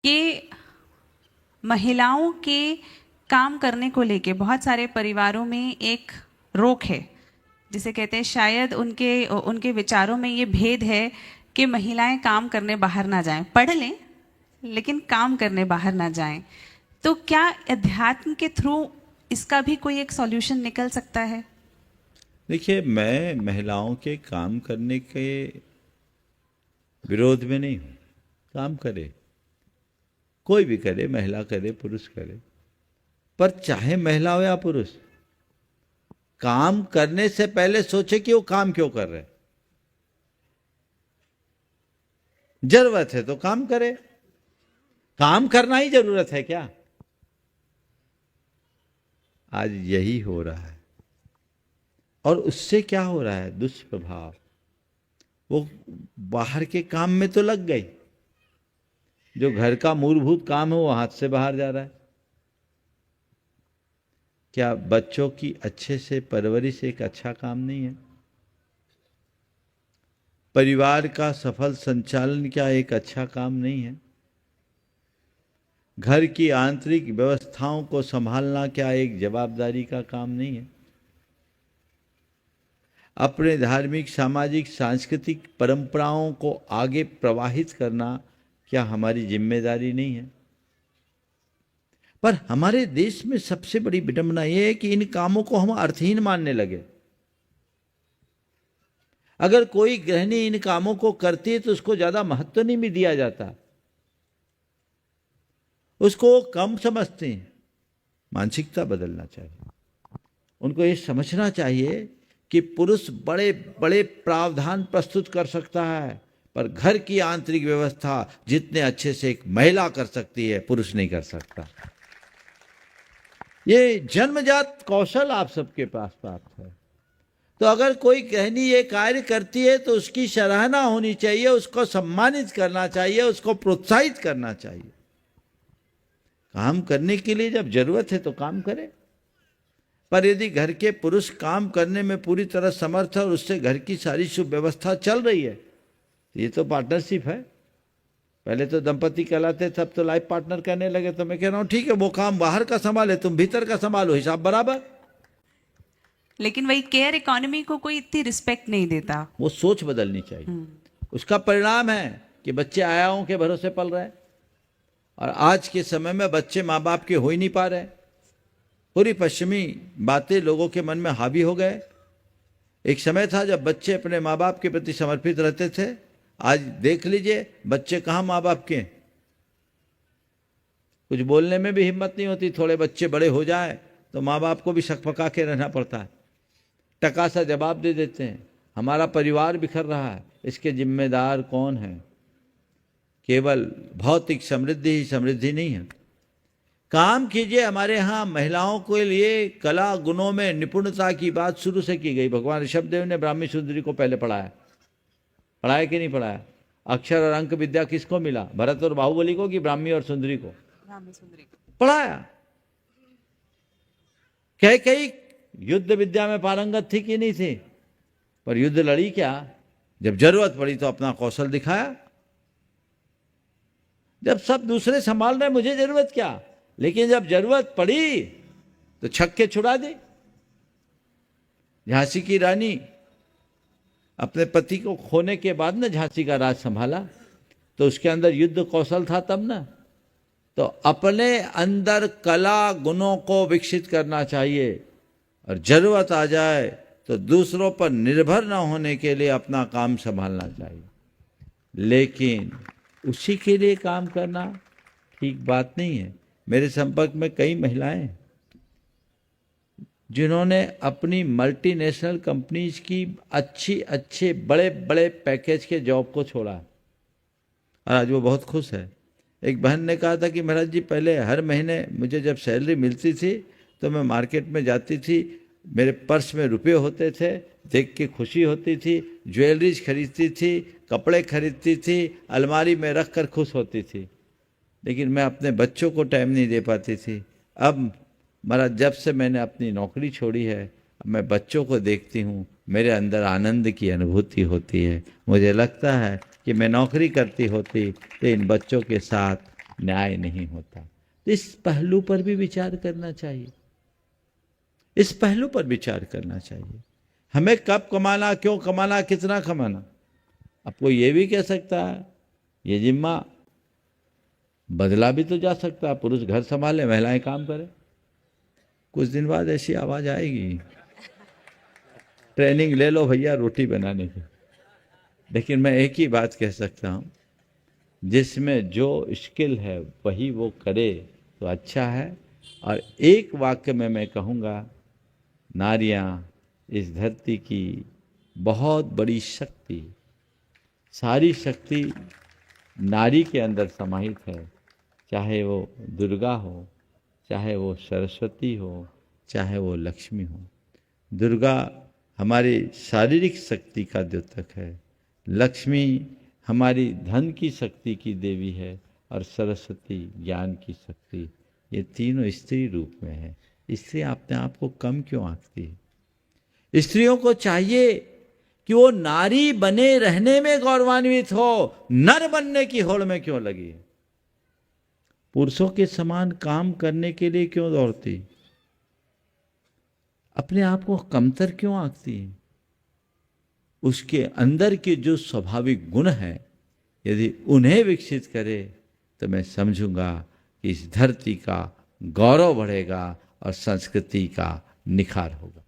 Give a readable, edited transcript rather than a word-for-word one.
कि महिलाओं के काम करने को लेके बहुत सारे परिवारों में एक रोक है, जिसे कहते हैं शायद उनके उनके विचारों में ये भेद है कि महिलाएं काम करने बाहर ना जाएं, पढ़ लें लेकिन काम करने बाहर ना जाएं। तो क्या अध्यात्म के थ्रू इसका भी कोई एक सॉल्यूशन निकल सकता है? देखिए, मैं महिलाओं के काम करने के विरोध में नहीं हूँ। काम करे, कोई भी करे, महिला करे, पुरुष करे, पर चाहे महिला हो या पुरुष, काम करने से पहले सोचे कि वो काम क्यों कर रहे। जरूरत है तो काम करे। काम करना ही जरूरत है क्या? आज यही हो रहा है। और उससे क्या हो रहा है? दुष्प्रभाव। वो बाहर के काम में तो लग गई, जो घर का मूलभूत काम है वो हाथ से बाहर जा रहा है। क्या बच्चों की अच्छे से परवरिश एक अच्छा काम नहीं है? परिवार का सफल संचालन क्या एक अच्छा काम नहीं है? घर की आंतरिक व्यवस्थाओं को संभालना क्या एक जवाबदारी का काम नहीं है? अपने धार्मिक, सामाजिक, सांस्कृतिक परंपराओं को आगे प्रवाहित करना क्या हमारी जिम्मेदारी नहीं है? पर हमारे देश में सबसे बड़ी विडंबना यह है कि इन कामों को हम अर्थहीन मानने लगे। अगर कोई गृहिणी इन कामों को करती है तो उसको ज्यादा महत्व नहीं भी दिया जाता, उसको कम समझते हैं। मानसिकता बदलना चाहिए। उनको ये समझना चाहिए कि पुरुष बड़े बड़े प्रावधान प्रस्तुत कर सकता है, पर घर की आंतरिक व्यवस्था जितने अच्छे से एक महिला कर सकती है, पुरुष नहीं कर सकता। ये जन्मजात कौशल आप सबके पास प्राप्त है। तो अगर कोई गृहिणी ये कार्य करती है तो उसकी सराहना होनी चाहिए, उसको सम्मानित करना चाहिए, उसको प्रोत्साहित करना चाहिए। काम करने के लिए जब जरूरत है तो काम करे। पर यदि घर के पुरुष काम करने में पूरी तरह समर्थ है और उससे घर की सारी सुव्यवस्था चल रही है, ये तो पार्टनरशिप है। पहले तो दंपति कहलाते, तब तो लाइफ पार्टनर कहने लगे। तो मैं कह रहा हूं ठीक है, वो काम बाहर का संभाले, तुम भीतर का संभालो, हिसाब बराबर। लेकिन वही केयर इकोनॉमी को कोई इतनी रिस्पेक्ट नहीं देता। वो सोच बदलनी चाहिए। उसका परिणाम है कि बच्चे आयाओं के भरोसे पल रहे हैं, और आज के समय में बच्चे माँ बाप के हो ही नहीं पा रहे। पूरी पश्चिमी बातें लोगों के मन में हावी हो गए। एक समय था जब बच्चे अपने माँ बाप के प्रति समर्पित रहते थे। आज देख लीजिए बच्चे कहाँ माँ बाप के। कुछ बोलने में भी हिम्मत नहीं होती। थोड़े बच्चे बड़े हो जाए तो माँ बाप को भी सकपका के रहना पड़ता है, टका सा जवाब दे देते हैं। हमारा परिवार बिखर रहा है, इसके जिम्मेदार कौन है? केवल भौतिक समृद्धि ही समृद्धि नहीं है। काम कीजिए। हमारे यहाँ महिलाओं के लिए कला गुणों में निपुणता की बात शुरू से की गई। भगवान ऋषभदेव ने ब्राह्मी सुंदरी को पहले पढ़ाया। पढ़ाया कि नहीं पढ़ाया? अक्षर और अंक विद्या किसको मिला? भरत और बाहुबली को कि ब्राह्मी और सुंदरी को? ब्राह्मी सुंदरी को पढ़ाया। कई युद्ध विद्या में पारंगत थी कि नहीं थी, पर युद्ध लड़ी क्या? जब जरूरत पड़ी तो अपना कौशल दिखाया। जब सब दूसरे संभाल रहे, मुझे जरूरत क्या? लेकिन जब जरूरत पड़ी तो छक्के छुड़ा दी। झांसी की रानी अपने पति को खोने के बाद ना झांसी का राज संभाला, तो उसके अंदर युद्ध कौशल था तब ना। तो अपने अंदर कला गुणों को विकसित करना चाहिए, और जरूरत आ जाए तो दूसरों पर निर्भर न होने के लिए अपना काम संभालना चाहिए। लेकिन उसी के लिए काम करना ठीक बात नहीं है। मेरे संपर्क में कई महिलाएं हैं जिन्होंने अपनी मल्टीनेशनल कंपनीज की अच्छे बड़े बड़े पैकेज के जॉब को छोड़ा, और आज वो बहुत खुश है। एक बहन ने कहा था कि महाराज जी, पहले हर महीने मुझे जब सैलरी मिलती थी तो मैं मार्केट में जाती थी, मेरे पर्स में रुपये होते थे, देख के खुशी होती थी, ज्वेलरीज खरीदती थी, कपड़े खरीदती थी, अलमारी में रख कर खुश होती थी, लेकिन मैं अपने बच्चों को टाइम नहीं दे पाती थी। अब महाराज, जब से मैंने अपनी नौकरी छोड़ी है, अब मैं बच्चों को देखती हूँ, मेरे अंदर आनंद की अनुभूति होती है। मुझे लगता है कि मैं नौकरी करती होती तो इन बच्चों के साथ न्याय नहीं होता। तो इस पहलू पर भी विचार करना चाहिए, इस पहलू पर विचार करना चाहिए। हमें कब कमाना, क्यों कमाना, कितना कमाना। आपको ये भी कह सकता है ये जिम्मा बदला भी तो जा सकता है, पुरुष घर संभाले, महिलाएं काम करें। कुछ दिन बाद ऐसी आवाज आएगी, ट्रेनिंग ले लो भैया रोटी बनाने की। लेकिन मैं एक ही बात कह सकता हूं, जिसमें जो स्किल है वही वो करे तो अच्छा है। और एक वाक्य में मैं कहूँगा, नारियां इस धरती की बहुत बड़ी शक्ति, सारी शक्ति नारी के अंदर समाहित है। चाहे वो दुर्गा हो, चाहे वो सरस्वती हो, चाहे वो लक्ष्मी हो। दुर्गा हमारी शारीरिक शक्ति का द्योतक है, लक्ष्मी हमारी धन की शक्ति की देवी है, और सरस्वती ज्ञान की शक्ति। ये तीनों स्त्री रूप में है। स्त्री अपने आप को कम क्यों आंकती है? स्त्रियों को चाहिए कि वो नारी बने रहने में गौरवान्वित हो, नर बनने की होड़ में क्यों लगी? पुरुषों के समान काम करने के लिए क्यों दौड़ती? अपने आप को कमतर क्यों आंकती है? उसके अंदर के जो स्वाभाविक गुण हैं, यदि उन्हें विकसित करे तो मैं समझूंगा कि इस धरती का गौरव बढ़ेगा और संस्कृति का निखार होगा।